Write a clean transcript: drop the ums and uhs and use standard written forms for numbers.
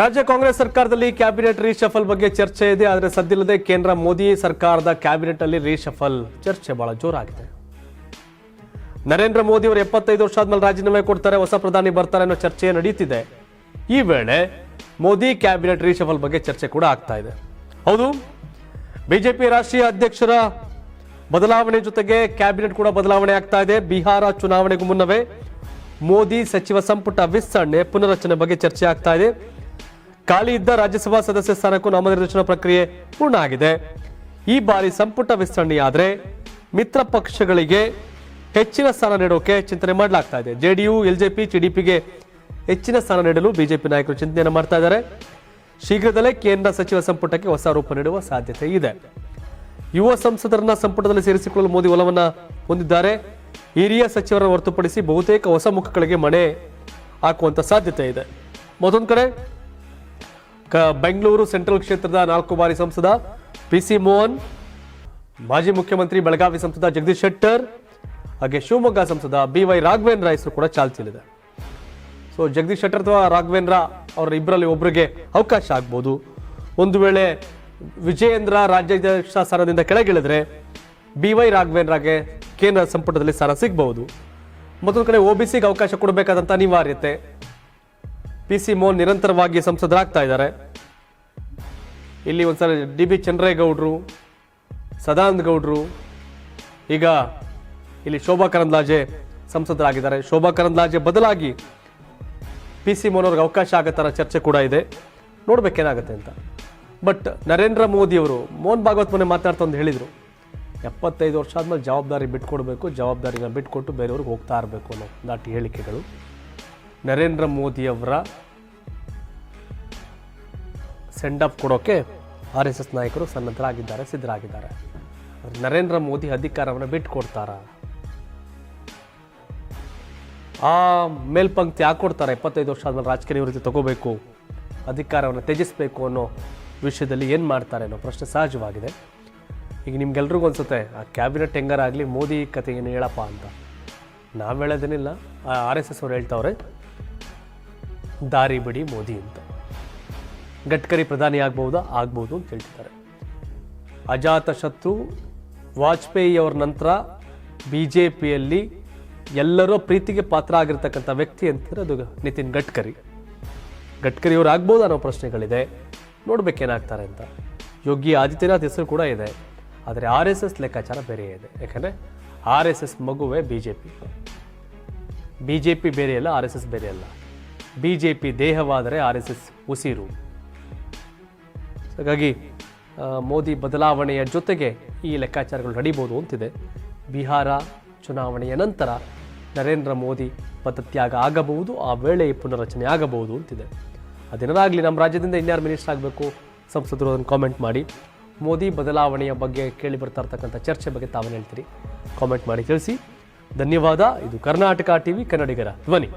ರಾಜ್ಯ ಕಾಂಗ್ರೆಸ್ ಸರ್ಕಾರದಲ್ಲಿ cabinet reshuffle ಬಗ್ಗೆ ಚರ್ಚೆ ಇದೆ. ಆದರೆ ಸದ್ಯಲ್ಲದೆ ಕೇಂದ್ರ ಮೋದಿ ಸರ್ಕಾರದ ಕ್ಯಾಬಿನೆಟ್ ಅಲ್ಲಿ ರೀಶಫಲ್ ಚರ್ಚೆ ಬಹಳ ಜೋರಾಗಿದೆ. ನರೇಂದ್ರ ಮೋದಿ ಅವರು 75 ವರ್ಷ ಆದ್ಮೇಲೆ ರಾಜೀನಾಮೆ ಕೊಡ್ತಾರೆ, ಹೊಸ ಪ್ರಧಾನಿ ಬರ್ತಾರೆ ಅನ್ನೋ ಚರ್ಚೆ ನಡೆಯುತ್ತಿದೆ. ಈ ವೇಳೆ ಮೋದಿ ಕ್ಯಾಬಿನೆಟ್ ರೀಶಫಲ್ ಬಗ್ಗೆ ಚರ್ಚೆ ಕೂಡ ಆಗ್ತಾ ಇದೆ. ಹೌದು, ಬಿಜೆಪಿ ರಾಷ್ಟ್ರೀಯ ಅಧ್ಯಕ್ಷರ ಬದಲಾವಣೆ ಜೊತೆಗೆ ಕ್ಯಾಬಿನೆಟ್ ಕೂಡ ಬದಲಾವಣೆ ಆಗ್ತಾ ಇದೆ. ಬಿಹಾರ ಚುನಾವಣೆಗೂ ಮುನ್ನವೇ ಮೋದಿ ಸಚಿವ ಸಂಪುಟ ವಿಸ್ತರಣೆ ಪುನರಚನೆ ಬಗ್ಗೆ ಚರ್ಚೆ ಆಗ್ತಾ ಇದೆ. ಖಾಲಿ ಇದ್ದ ರಾಜ್ಯಸಭಾ ಸದಸ್ಯ ಸ್ಥಾನಕ್ಕೂ ನಾಮನಿರ್ದೇಶನ ಪ್ರಕ್ರಿಯೆ ಪೂರ್ಣ ಆಗಿದೆ. ಈ ಬಾರಿ ಸಂಪುಟ ವಿಸ್ತರಣೆಯಾದರೆ ಮಿತ್ರ ಪಕ್ಷಗಳಿಗೆ ಹೆಚ್ಚಿನ ಸ್ಥಾನ ನೀಡೋಕೆ ಚಿಂತನೆ ಮಾಡಲಾಗ್ತಾ ಇದೆ. ಜೆಡಿಯು, ಎಲ್ಜೆಪಿ, ಟಿಡಿಪಿಗೆ ಹೆಚ್ಚಿನ ಸ್ಥಾನ ನೀಡಲು ಬಿಜೆಪಿ ನಾಯಕರು ಚಿಂತನೆಯನ್ನು ಮಾಡ್ತಾ ಇದ್ದಾರೆ. ಶೀಘ್ರದಲ್ಲೇ ಕೇಂದ್ರ ಸಚಿವ ಸಂಪುಟಕ್ಕೆ ಹೊಸ ರೂಪ ನೀಡುವ ಸಾಧ್ಯತೆ ಇದೆ. ಯುವ ಸಂಸದರನ್ನ ಸಂಪುಟದಲ್ಲಿ ಸೇರಿಸಿಕೊಳ್ಳಲು ಮೋದಿ ಒಲವನ್ನ ಹೊಂದಿದ್ದಾರೆ. ಹಿರಿಯ ಸಚಿವರನ್ನು ಹೊರತುಪಡಿಸಿ ಬಹುತೇಕ ಹೊಸ ಮುಖಗಳಿಗೆ ಮಣೆ ಹಾಕುವಂತ ಸಾಧ್ಯತೆ ಇದೆ. ಮತ್ತೊಂದು ಕಡೆ ಬೆಂಗಳೂರು ಸೆಂಟ್ರಲ್ ಕ್ಷೇತ್ರದ 4 ಬಾರಿ ಸಂಸದ ಪಿಸಿ ಮೋಹನ್, ಮಾಜಿ ಮುಖ್ಯಮಂತ್ರಿ ಬೆಳಗಾವಿ ಸಂಸದ ಜಗದೀಶ್ ಶೆಟ್ಟರ್, ಹಾಗೆ ಶಿವಮೊಗ್ಗ ಸಂಸದ ಬಿವೈ ರಾಘವೇಂದ್ರ ಹೆಸರು ಕೂಡ ಚಾಲ್ತಿಯಲ್ಲಿದೆ. ಸೊ ಜಗದೀಶ್ ಶೆಟ್ಟರ್ ಅಥವಾ ರಾಘವೇಂದ್ರ ಅವರ ಇಬ್ಬರಲ್ಲಿ ಒಬ್ಬರಿಗೆ ಅವಕಾಶ ಆಗ್ಬೋದು. ಒಂದು ವೇಳೆ ವಿಜಯೇಂದ್ರ ರಾಜ್ಯಾಧ್ಯಕ್ಷ ಸ್ಥಾನದಿಂದ ಕೆಳಗಿಳಿದ್ರೆ ಬಿವೈ ರಾಘವೇಂದ್ರಗೆ ಕೇಂದ್ರ ಸಂಪುಟದಲ್ಲಿ ಸ್ಥಾನ ಸಿಗಬಹುದು. ಮತ್ತೊಂದು ಕಡೆ ಒಬಿಸಿಗೆ ಅವಕಾಶ ಕೊಡಬೇಕಾದಂತ ಅನಿವಾರ್ಯತೆ. ಪಿಸಿ ಮೋಹನ್ ನಿರಂತರವಾಗಿ ಸಂಸದರಾಗ್ತಾ ಇದ್ದಾರೆ. ಇಲ್ಲಿ ಒಂದ್ಸಲ ಡಿ.ಬಿ. ಚಂದ್ರೇಗೌಡರು, ಸದಾನಂದ ಗೌಡರು, ಈಗ ಇಲ್ಲಿ ಶೋಭಾ ಕರಂದ್ಲಾಜೆ ಸಂಸದರಾಗಿದ್ದಾರೆ. ಶೋಭಾ ಕರಂದ್ಲಾಜೆ ಬದಲಾಗಿ ಪಿಸಿ ಮೋಹನ್ ಅವ್ರಿಗೆ ಅವಕಾಶ ಆಗತ್ತಾರ ಚರ್ಚೆ ಕೂಡ ಇದೆ. ನೋಡ್ಬೇಕೇನಾಗುತ್ತೆ ಅಂತ. ಬಟ್ ನರೇಂದ್ರ ಮೋದಿ ಅವರು ಮೋಹನ್ ಭಾಗವತ್ ಮನೆ ಮಾತಾಡ್ತಾ ಒಂದು ಹೇಳಿದರು, 75 ವರ್ಷ ಆದ್ಮೇಲೆ ಜವಾಬ್ದಾರಿ ಬಿಟ್ಕೊಡ್ಬೇಕು, ಜವಾಬ್ದಾರಿನ ಬಿಟ್ಕೊಟ್ಟು ಬೇರೆಯವ್ರಿಗೆ ಹೋಗ್ತಾ ಇರಬೇಕು ಅನ್ನೋ ದಾಟಿ ಹೇಳಿಕೆಗಳು. ನರೇಂದ್ರ ಮೋದಿಯವರ ಸೆಂಡ್ ಆಫ್ ಕೊಡೋಕೆ RSS ನಾಯಕರು ಸನ್ನದ್ಧರಾಗಿದ್ದಾರೆ, ಸಿದ್ಧರಾಗಿದ್ದಾರೆ. ನರೇಂದ್ರ ಮೋದಿ ಅಧಿಕಾರವನ್ನು ಬಿಟ್ಕೊಡ್ತಾರ? ಆ ಮೇಲ್ಪಂಕ್ತಿ ಯಾಕೆ ಕೊಡ್ತಾರೆ? 75 ವರ್ಷ ಆದ್ಮೇಲೆ ರಾಜಕೀಯ ನಿವೃತ್ತಿ ತಗೋಬೇಕು, ಅಧಿಕಾರವನ್ನು ತ್ಯಜಿಸಬೇಕು ಅನ್ನೋ ವಿಷಯದಲ್ಲಿ ಏನು ಮಾಡ್ತಾರೆ ಅನ್ನೋ ಪ್ರಶ್ನೆ ಸಹಜವಾಗಿದೆ. ಈಗ ನಿಮ್ಗೆಲ್ರಿಗೂ ಅನ್ಸುತ್ತೆ ಆ ಕ್ಯಾಬಿನೆಟ್ ಹೆಂಗಾರಾಗಲಿ ಮೋದಿ ಕತೆ ಏನು ಹೇಳಪ್ಪ ಅಂತ. ನಾವು ಹೇಳೋದೇನಿಲ್ಲ, RSS ಅವ್ರು ಹೇಳ್ತಾವ್ರೆ ದಾರಿ ಬಿಡಿ ಮೋದಿ ಅಂತ. ಗಡ್ಕರಿ ಪ್ರಧಾನಿ ಆಗ್ಬೋದು ಅಂತ ಹೇಳ್ತಿದ್ದಾರೆ. ಅಜಾತ ಶತ್ರು ವಾಜಪೇಯಿ ಅವ್ರ ನಂತರ BJPಯಲ್ಲಿ ಎಲ್ಲರೂ ಪ್ರೀತಿಗೆ ಪಾತ್ರ ಆಗಿರ್ತಕ್ಕಂಥ ವ್ಯಕ್ತಿ ಅಂತಂದರೆ ಅದು ನಿತಿನ್ ಗಡ್ಕರಿ. ಗಡ್ಕರಿಯವರು ಆಗ್ಬೋದು ಅನ್ನೋ ಪ್ರಶ್ನೆಗಳಿದೆ. ನೋಡ್ಬೇಕೇನಾಗ್ತಾರೆ ಅಂತ. ಯೋಗಿ ಆದಿತ್ಯನಾಥ್ ಹೆಸರು ಕೂಡ ಇದೆ. ಆದರೆ RSS ಲೆಕ್ಕಾಚಾರ ಬೇರೆ ಇದೆ. ಯಾಕಂದರೆ RSS ಮಗುವೇ BJP ಬೇರೆ ಅಲ್ಲ, RSS ಬೇರೆ ಅಲ್ಲ. BJP ದೇಹವಾದರೆ RSS ಉಸಿರು. ಹಾಗಾಗಿ ಮೋದಿ ಬದಲಾವಣೆಯ ಜೊತೆಗೆ ಈ ಲೆಕ್ಕಾಚಾರಗಳು ನಡೀಬೋದು ಅಂತಿದೆ. ಬಿಹಾರ ಚುನಾವಣೆಯ ನಂತರ ನರೇಂದ್ರ ಮೋದಿ ಪದತ್ಯಾಗ ಆಗಬಹುದು, ಆ ವೇಳೆ ಪುನರ್ರಚನೆ ಆಗಬಹುದು ಅಂತಿದೆ. ಅದೇನಾಗಲಿ, ನಮ್ಮ ರಾಜ್ಯದಿಂದ ಇನ್ಯಾರು ಮಿನಿಸ್ಟರ್ ಆಗಬೇಕು ಸಂಸದರು ಅದನ್ನು ಕಾಮೆಂಟ್ ಮಾಡಿ. ಮೋದಿ ಬದಲಾವಣೆಯ ಬಗ್ಗೆ ಕೇಳಿ ಬರ್ತಾ ಇರ್ತಕ್ಕಂಥ ಚರ್ಚೆ ಬಗ್ಗೆ ತಾವೇನು ಹೇಳ್ತೀರಿ ಕಾಮೆಂಟ್ ಮಾಡಿ ತಿಳಿಸಿ. ಧನ್ಯವಾದ. ಇದು ಕರ್ನಾಟಕ ಟಿವಿ, ಕನ್ನಡಿಗರ ಧ್ವನಿ.